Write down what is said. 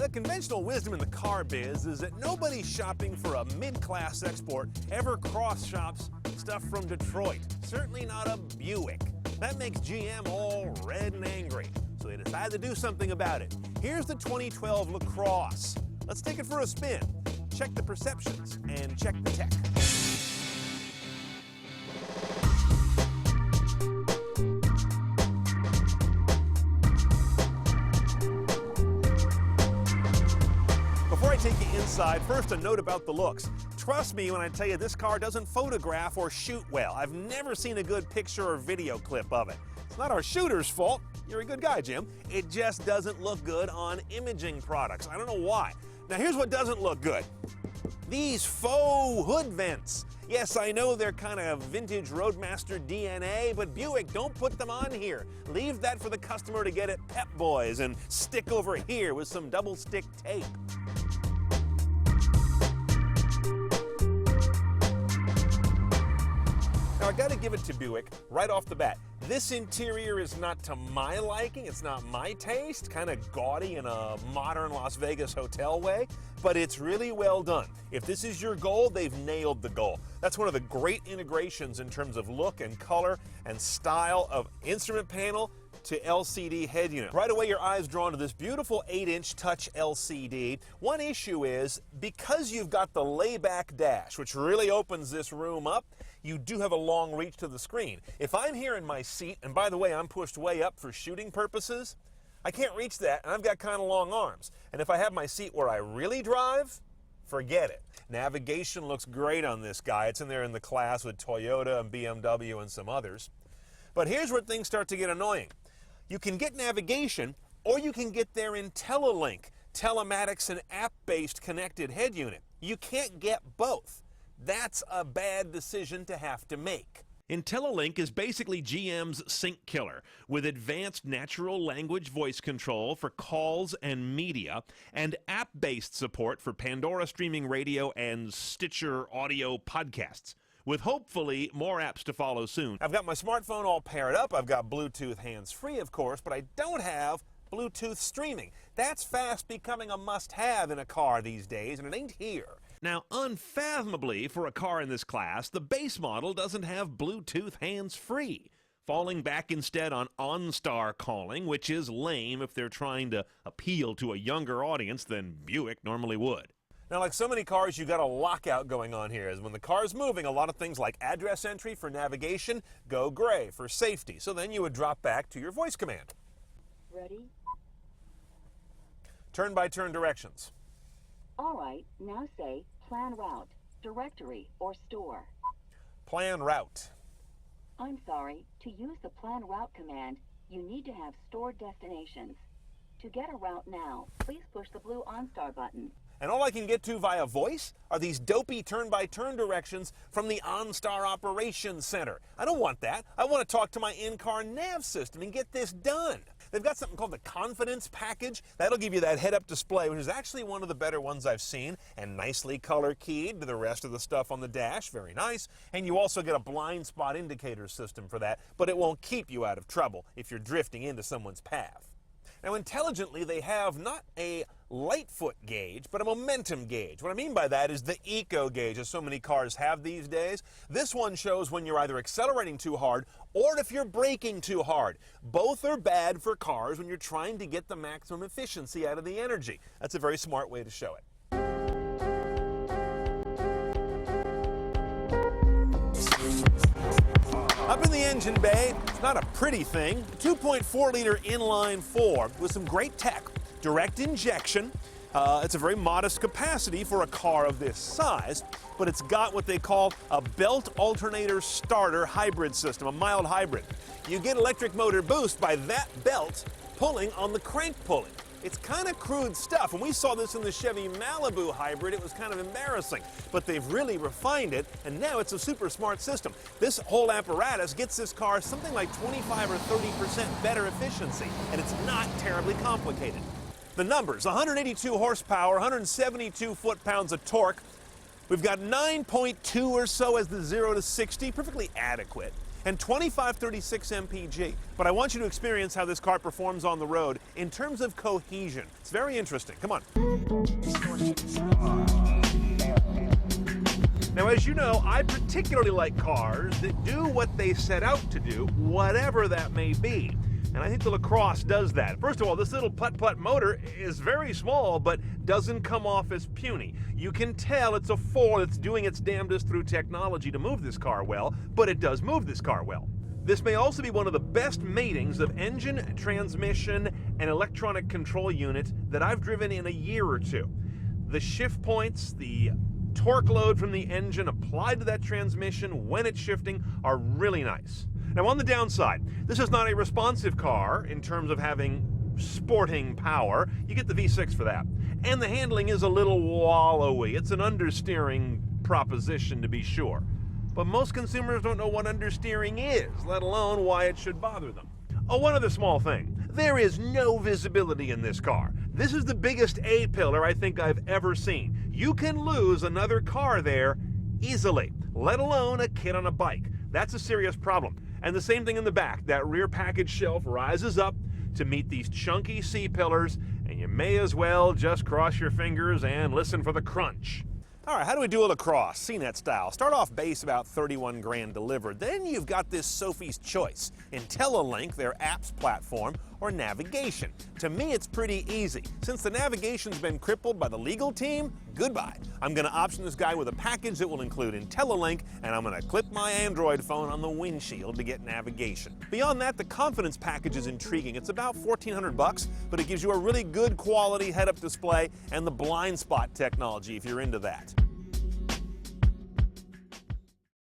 The conventional wisdom in the car biz is that nobody shopping for a mid-class export ever cross-shops stuff from Detroit. Certainly not a Buick. That makes GM all red and angry, so they decided to do something about it. Here's the 2012 LaCrosse. Let's take it for a spin. Check the perceptions and check the tech. Before I take you inside, first a note about the looks. Trust me when I tell you this car doesn't photograph or shoot well. I've never seen a good picture or video clip of it. It's not our shooter's fault. You're a good guy, Jim. It just doesn't look good on imaging products. I don't know why. Now here's what doesn't look good. These faux hood vents. Yes, I know they're kind of vintage Roadmaster DNA, but Buick, don't put them on here. Leave that for the customer to get at Pep Boys and stick over here with some double stick tape. Now, I gotta give it to Buick right off the bat. This interior is not to my liking, it's not my taste, kind of gaudy in a modern Las Vegas hotel way, but it's really well done. If this is your goal, they've nailed the goal. That's one of the great integrations in terms of look and color and style of instrument panel to LCD head unit. Right away, your eye's drawn to this beautiful 8-inch touch LCD. One issue is, because you've got the layback dash, which really opens this room up, you do have a long reach to the screen. If I'm here in my seat, and by the way, I'm pushed way up for shooting purposes, I can't reach that, and I've got kind of long arms. And if I have my seat where I really drive, forget it. Navigation looks great on this guy. It's in there in the class with Toyota and BMW and some others. But here's where things start to get annoying. You can get navigation, or you can get their IntelliLink, telematics and app-based connected head unit. You can't get both. That's a bad decision to have to make. IntelliLink is basically GM's sync killer, with advanced natural language voice control for calls and media, and app-based support for Pandora streaming radio and Stitcher audio podcasts, with hopefully more apps to follow soon. I've got my smartphone all paired up. I've got Bluetooth hands-free, of course, but I don't have Bluetooth streaming. That's fast becoming a must-have in a car these days, and it ain't here. Now, unfathomably for a car in this class, the base model doesn't have Bluetooth hands-free, falling back instead on OnStar calling, which is lame if they're trying to appeal to a younger audience than Buick normally would. Now, like so many cars, you've got a lockout going on here. As when the car's moving, a lot of things like address entry for navigation go gray for safety. So then you would drop back to your voice command. Ready? Turn-by-turn directions. All right, now say plan route, directory, or store. Plan route. I'm sorry, to use the plan route command, you need to have stored destinations. To get a route now, please push the blue OnStar button. And all I can get to via voice are these dopey turn-by-turn directions from the OnStar Operations Center. I don't want that. I want to talk to my in-car nav system and get this done. They've got something called the Confidence Package. That'll give you that head-up display, which is actually one of the better ones I've seen, and nicely color-keyed to the rest of the stuff on the dash. Very nice. And you also get a blind spot indicator system for that, but it won't keep you out of trouble if you're drifting into someone's path. Now, intelligently, they have not a Lightfoot gauge, but a momentum gauge. What I mean by that is the eco gauge, as so many cars have these days. This one shows when you're either accelerating too hard or if you're braking too hard. Both are bad for cars when you're trying to get the maximum efficiency out of the energy. That's a very smart way to show it. Up in the engine bay, it's not a pretty thing. 2.4-liter inline-4 with some great tech. Direct injection. It's a very modest capacity for a car of this size, but it's got what they call a belt alternator starter hybrid system, a mild hybrid. You get electric motor boost by that belt pulling on the crank pulley. It's kind of crude stuff. When we saw this in the Chevy Malibu hybrid, it was kind of embarrassing. But they've really refined it, and now it's a super smart system. This whole apparatus gets this car something like 25 or 30% better efficiency, and it's not terribly complicated. The numbers, 182 horsepower, 172 foot-pounds of torque. We've got 9.2 or so as the 0 to 60, perfectly adequate. and 2536 mpg. But I want you to experience how this car performs on the road in terms of cohesion. It's very interesting. Come on. Now, as you know, I particularly like cars that do what they set out to do, whatever that may be. And I think the LaCrosse does that. First of all, this little putt-putt motor is very small, but doesn't come off as puny. You can tell it's a 4 that's doing its damnedest through technology to move this car well, but it does move this car well. This may also be one of the best matings of engine, transmission, and electronic control unit that I've driven in a year or two. The shift points, the torque load from the engine applied to that transmission when it's shifting are really nice. Now, on the downside, this is not a responsive car in terms of having sporting power. You get the V6 for that. And the handling is a little wallowy. It's an understeering proposition, to be sure. But most consumers don't know what understeering is, let alone why it should bother them. Oh, one other small thing. There is no visibility in this car. This is the biggest A-pillar I think I've ever seen. You can lose another car there easily, let alone a kid on a bike. That's a serious problem. And the same thing in the back. That rear package shelf rises up to meet these chunky C-pillars, and you may as well just cross your fingers and listen for the crunch. All right, how do we do a LaCrosse, CNET style? Start off base about 31 grand delivered. Then you've got this Sophie's Choice, IntelliLink, their apps platform, or navigation. To me, it's pretty easy. Since the navigation's been crippled by the legal team, goodbye. I'm gonna option this guy with a package that will include IntelliLink, and I'm gonna clip my Android phone on the windshield to get navigation. Beyond that, the Confidence package is intriguing. It's about 1,400 bucks, but it gives you a really good quality head-up display and the blind spot technology if you're into that.